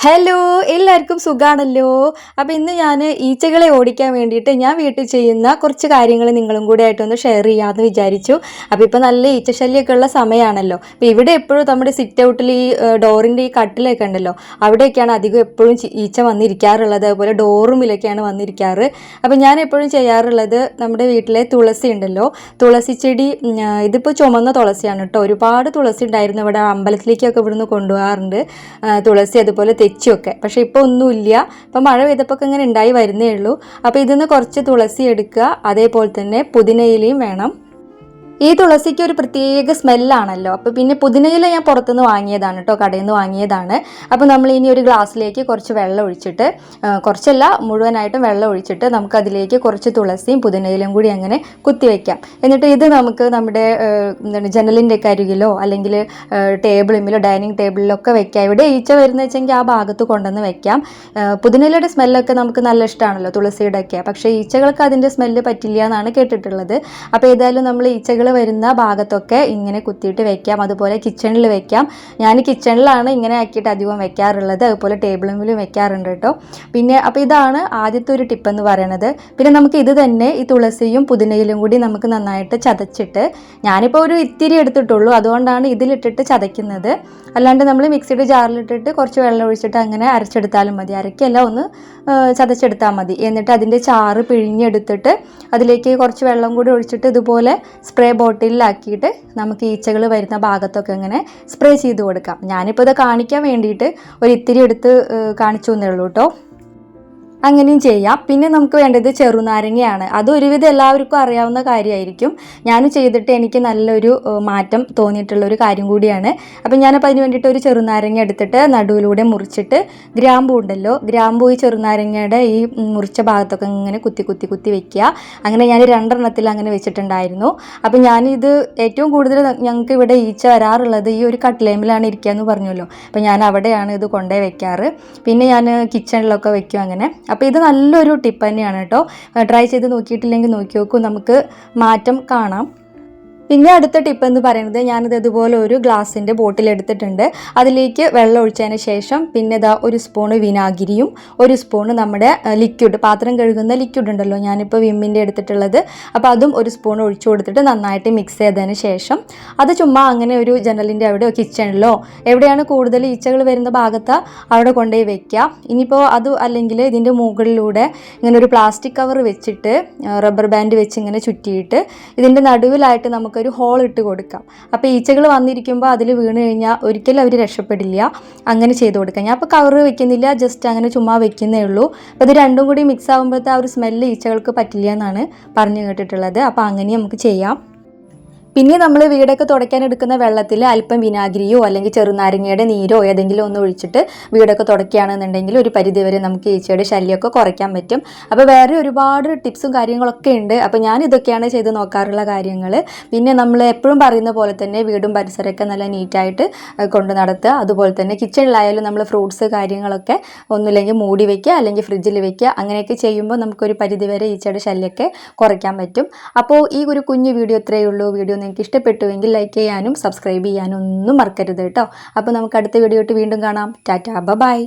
Hello, എല്ലാവർക്കും സുഖാണല്ലോ. അപ്പോൾ ഇന്ന് ഞാൻ ഈച്ചകളെ ഓടിക്കാൻ വേണ്ടിയിട്ട് ഞാൻ വീട്ടിൽ ചെയ്യുന്ന കുറച്ച് കാര്യങ്ങൾ നിങ്ങളും കൂടെ ആയിട്ടൊന്ന് ഷെയർ ചെയ്യാമെന്ന് വിചാരിച്ചു. അപ്പോൾ ഇപ്പോൾ നല്ല ഈച്ചശല്യമൊക്കെ ഉള്ള സമയമാണല്ലോ. അപ്പോൾ ഇവിടെ എപ്പോഴും നമ്മുടെ സിറ്റ് ഔട്ടിൽ ഈ ഡോറിൻ്റെ ഈ കട്ടിലൊക്കെ ഉണ്ടല്ലോ, അവിടെയൊക്കെയാണ് അധികം എപ്പോഴും ഈച്ച വന്നിരിക്കാറുള്ളത്. അതുപോലെ ഡോറുമിലൊക്കെയാണ് വന്നിരിക്കാറ്. അപ്പോൾ ഞാൻ എപ്പോഴും ചെയ്യാറുള്ളത്, നമ്മുടെ വീട്ടിലെ തുളസി ഉണ്ടല്ലോ, തുളസി ചെടി, ഇതിപ്പോൾ ചുമന്ന തുളസിയാണ് കേട്ടോ. ഒരുപാട് തുളസി ഉണ്ടായിരുന്നു ഇവിടെ, അമ്പലത്തിലേക്കൊക്കെ ഇവിടുന്ന് കൊണ്ടുപോകാറുണ്ട് തുളസി, അതുപോലെ തെച്ചിയൊക്കെ. പക്ഷേ ഇപ്പോൾ ഒന്നുമില്ല. ഇപ്പം മഴ പെയ്തപ്പോൾ ഇങ്ങനെ ഉണ്ടായി വരുന്നേ ഉള്ളൂ. അപ്പോൾ ഇതിൽ നിന്ന് കുറച്ച് തുളസി എടുക്കുക, അതേപോലെ തന്നെ പുതിനയിലയും വേണം. ഈ തുളസിക്ക് ഒരു പ്രത്യേക സ്മെല്ലാണല്ലോ. അപ്പോൾ പിന്നെ പുതിനയില ഞാൻ പുറത്തുനിന്ന് വാങ്ങിയതാണ് കേട്ടോ, കടയിൽ നിന്ന് വാങ്ങിയതാണ്. അപ്പോൾ നമ്മൾ ഇനി ഒരു ഗ്ലാസ്സിലേക്ക് കുറച്ച് വെള്ളം ഒഴിച്ചിട്ട്, കുറച്ചല്ല മുഴുവനായിട്ടും വെള്ളം ഒഴിച്ചിട്ട് നമുക്കതിലേക്ക് കുറച്ച് തുളസിയും പുതിനയിലും കൂടി അങ്ങനെ കുത്തിവെക്കാം. എന്നിട്ട് ഇത് നമുക്ക് നമ്മുടെ ജനലിൻ്റെ ഒക്കെ അരികിലോ അല്ലെങ്കിൽ ടേബിളിലോ ഡൈനിങ് ടേബിളിലൊക്കെ വെക്കാം. ഇവിടെ ഈച്ച വരുന്ന വെച്ചെങ്കിൽ ആ ഭാഗത്ത് കൊണ്ടുവന്ന് വെക്കാം. പുതിനയിലയുടെ സ്മെല്ലൊക്കെ നമുക്ക് നല്ല ഇഷ്ടമാണല്ലോ, തുളസിയുടെ ഒക്കെ. പക്ഷേ ഈച്ചകൾക്ക് അതിൻ്റെ സ്മെല്ല് പറ്റില്ല എന്നാണ് കേട്ടിട്ടുള്ളത്. അപ്പോൾ ഏതായാലും നമ്മൾ ഈച്ചകൾ വരുന്ന ഭാഗത്തൊക്കെ ഇങ്ങനെ കുത്തിയിട്ട് വെക്കാം. അതുപോലെ കിച്ചണിൽ വെക്കാം. ഞാൻ കിച്ചണിലാണ് ഇങ്ങനെ ആക്കിയിട്ട് അധികം വെക്കാറുള്ളത്. അതുപോലെ ടേബിളിലും വെക്കാറുണ്ട് കേട്ടോ. പിന്നെ അപ്പോൾ ഇതാണ് ആദ്യത്തെ ഒരു ടിപ്പ് എന്ന് പറയുന്നത്. പിന്നെ നമുക്ക് ഇത് തന്നെ ഈ തുളസിയും പുതിനയിലും കൂടി നമുക്ക് നന്നായിട്ട് ചതച്ചിട്ട്, ഞാനിപ്പോൾ ഒരു ഇത്തിരി എടുത്തിട്ടുള്ളൂ, അതുകൊണ്ടാണ് ഇതിലിട്ടിട്ട് ചതയ്ക്കുന്നത്. അല്ലാണ്ട് നമ്മൾ മിക്സിയുടെ ജാറിലിട്ടിട്ട് കുറച്ച് വെള്ളം ഒഴിച്ചിട്ട് അങ്ങനെ അരച്ചെടുത്താലും മതി. അരയ്ക്കല്ല, ഒന്ന് ചതച്ചെടുത്താൽ മതി. എന്നിട്ട് അതിൻ്റെ ചാറ് പിഴിഞ്ഞെടുത്തിട്ട് അതിലേക്ക് കുറച്ച് വെള്ളം കൂടി ഒഴിച്ചിട്ട് ഇതുപോലെ സ്പ്രേ ബോട്ടിലാക്കിയിട്ട് നമുക്ക് ഈച്ചകൾ വരുന്ന ഭാഗത്തൊക്കെ ഇങ്ങനെ സ്പ്രേ ചെയ്ത് കൊടുക്കാം. ഞാനിപ്പോൾ ഇത് കാണിക്കാൻ വേണ്ടിയിട്ട് ഒരു ഇത്തിരി എടുത്ത് കാണിച്ചു എന്നേ ഉള്ളൂ കേട്ടോ. അങ്ങനെയും ചെയ്യാം. പിന്നെ നമുക്ക് വേണ്ടത് ചെറുനാരങ്ങയാണ്. അത് ഒരുവിധം എല്ലാവർക്കും അറിയാവുന്ന കാര്യമായിരിക്കും. ഞാൻ ചെയ്തിട്ട് എനിക്ക് നല്ലൊരു മാറ്റം തോന്നിയിട്ടുള്ളൊരു കാര്യം കൂടിയാണ്. അപ്പം ഞാനപ്പോൾ അതിന് വേണ്ടിയിട്ട് ഒരു ചെറുനാരങ്ങ എടുത്തിട്ട് നടുവിലൂടെ മുറിച്ചിട്ട്, ഗ്രാമ്പൂ ഉണ്ടല്ലോ, ഗ്രാമ്പൂ ഈ ചെറുനാരങ്ങയുടെ ഈ മുറിച്ച ഭാഗത്തൊക്കെ ഇങ്ങനെ കുത്തി കുത്തി കുത്തി വെക്കുക. അങ്ങനെ ഞാൻ 2 എണ്ണത്തിൽ അങ്ങനെ വെച്ചിട്ടുണ്ടായിരുന്നു. അപ്പം ഞാനിത് ഏറ്റവും കൂടുതൽ ഞങ്ങൾക്ക് ഇവിടെ ഈച്ച വരാറുള്ളത് ഈ ഒരു കട്ട്ലേമിലാണ് ഇരിക്കുക എന്ന് പറഞ്ഞല്ലോ. അപ്പം ഞാൻ അവിടെയാണ് ഇത് കൊണ്ടുപോയി വെക്കാറ്. പിന്നെ ഞാൻ കിച്ചണിലൊക്കെ വെക്കും അങ്ങനെ. അപ്പോൾ ഇത് നല്ലൊരു ടിപ്പ് തന്നെയാണ് കേട്ടോ. ട്രൈ ചെയ്ത് നോക്കിയിട്ടില്ലെങ്കിൽ നോക്കി നോക്കൂ, നമുക്ക് മാറ്റം കാണാം. പിന്നെ അടുത്ത ടിപ്പ് എന്ന് പറയുന്നത്, ഞാനിത് ഇതുപോലെ ഒരു ഗ്ലാസിൻ്റെ ബോട്ടിൽ എടുത്തിട്ടുണ്ട്. അതിലേക്ക് വെള്ളം ഒഴിച്ചതിന് ശേഷം പിന്നെ ഇതാ ഒരു സ്പൂണ് വിനാഗിരിയും ഒരു സ്പൂണ് നമ്മുടെ ലിക്വിഡ്, പാത്രം കഴുകുന്ന ലിക്വിഡ് ഉണ്ടല്ലോ, ഞാനിപ്പോൾ വിമ്മിൻ്റെ എടുത്തിട്ടുള്ളത്. അപ്പോൾ അതും ഒരു സ്പൂൺ ഒഴിച്ചു കൊടുത്തിട്ട് നന്നായിട്ട് മിക്സ് ചെയ്തതിന് ശേഷം അത് ചുമ്മാ അങ്ങനെ ഒരു ജനലിൻ്റെ അവിടെയോ കിച്ചണിലോ എവിടെയാണ് കൂടുതൽ ഈച്ചകൾ വരുന്ന ഭാഗത്ത് അവിടെ കൊണ്ടുപോയി വെക്കുക. ഇനിയിപ്പോൾ അത് അല്ലെങ്കിൽ ഇതിൻ്റെ മുകളിലൂടെ ഇങ്ങനെ ഒരു പ്ലാസ്റ്റിക് കവർ വെച്ചിട്ട് റബ്ബർ ബാൻഡ് വെച്ച് ഇങ്ങനെ ചുറ്റിയിട്ട് ഇതിൻ്റെ നടുവിലായിട്ട് നമുക്ക് ഒരു ഹോൾ ഇട്ട് കൊടുക്കാം. അപ്പോൾ ഈച്ചകൾ വന്നിരിക്കുമ്പോൾ അതിൽ വീണ് കഴിഞ്ഞാൽ ഒരിക്കലും അവർ രക്ഷപ്പെടില്ല. അങ്ങനെ ചെയ്ത് കൊടുക്കാം. ഞാൻ ഇപ്പോൾ കവർ വെക്കുന്നില്ല, ജസ്റ്റ് അങ്ങനെ ചുമ്മാ വെക്കുന്നേ ഉള്ളൂ. അപ്പോൾ ഇത് രണ്ടും കൂടി മിക്സ് ആകുമ്പോഴത്തെ ആ ഒരു സ്മെല്ല് ഈച്ചകൾക്ക് പറ്റില്ല എന്നാണ് പറഞ്ഞു കേട്ടിട്ടുള്ളത്. അപ്പോൾ അങ്ങനെ നമുക്ക് ചെയ്യാം. പിന്നെ നമ്മൾ വീടൊക്കെ തുടയ്ക്കാൻ എടുക്കുന്ന വെള്ളത്തിൽ അല്പം വിനാഗിരിയോ അല്ലെങ്കിൽ ചെറുനാരങ്ങയുടെ നീരോ ഏതെങ്കിലും ഒന്ന് ഒഴിച്ചിട്ട് വീടൊക്കെ തുടയ്ക്കുകയാണെന്നുണ്ടെങ്കിൽ ഒരു പരിധിവരെ നമുക്ക് ഈച്ചയുടെ ശല്യമൊക്കെ കുറയ്ക്കാൻ പറ്റും. അപ്പോൾ വേറെ ഒരുപാട് ടിപ്സും കാര്യങ്ങളൊക്കെ ഉണ്ട്. അപ്പോൾ ഞാൻ ഇതൊക്കെയാണ് ചെയ്ത് നോക്കാറുള്ള കാര്യങ്ങൾ. പിന്നെ നമ്മൾ എപ്പോഴും പറയുന്ന പോലെ തന്നെ വീടും പരിസരമൊക്കെ നല്ല നീറ്റായിട്ട് കൊണ്ട് നടത്തുക. അതുപോലെ തന്നെ കിച്ചണിലായാലും നമ്മൾ ഫ്രൂട്ട്സ് കാര്യങ്ങളൊക്കെ ഒന്നുമില്ലെങ്കിൽ മൂടി വയ്ക്കുക, അല്ലെങ്കിൽ ഫ്രിഡ്ജിൽ വയ്ക്കുക. അങ്ങനെയൊക്കെ ചെയ്യുമ്പോൾ നമുക്കൊരു പരിധിവരെ ഈച്ചയുടെ ശല്യമൊക്കെ കുറയ്ക്കാൻ പറ്റും. അപ്പോൾ ഈ ഒരു കുഞ്ഞു വീഡിയോ ഇത്രയേ ഉള്ളൂ. വീഡിയോ നിങ്ങൾക്ക് ഇഷ്ടപ്പെട്ടുവെങ്കിൽ ലൈക്ക് ചെയ്യാനും സബ്സ്ക്രൈബ് ചെയ്യാനും ഒന്നും മറക്കരുത് കേട്ടോ. അപ്പോൾ നമുക്ക് അടുത്ത വീഡിയോ ആയിട്ട് വീണ്ടും കാണാം. ടാറ്റാ, ബൈ.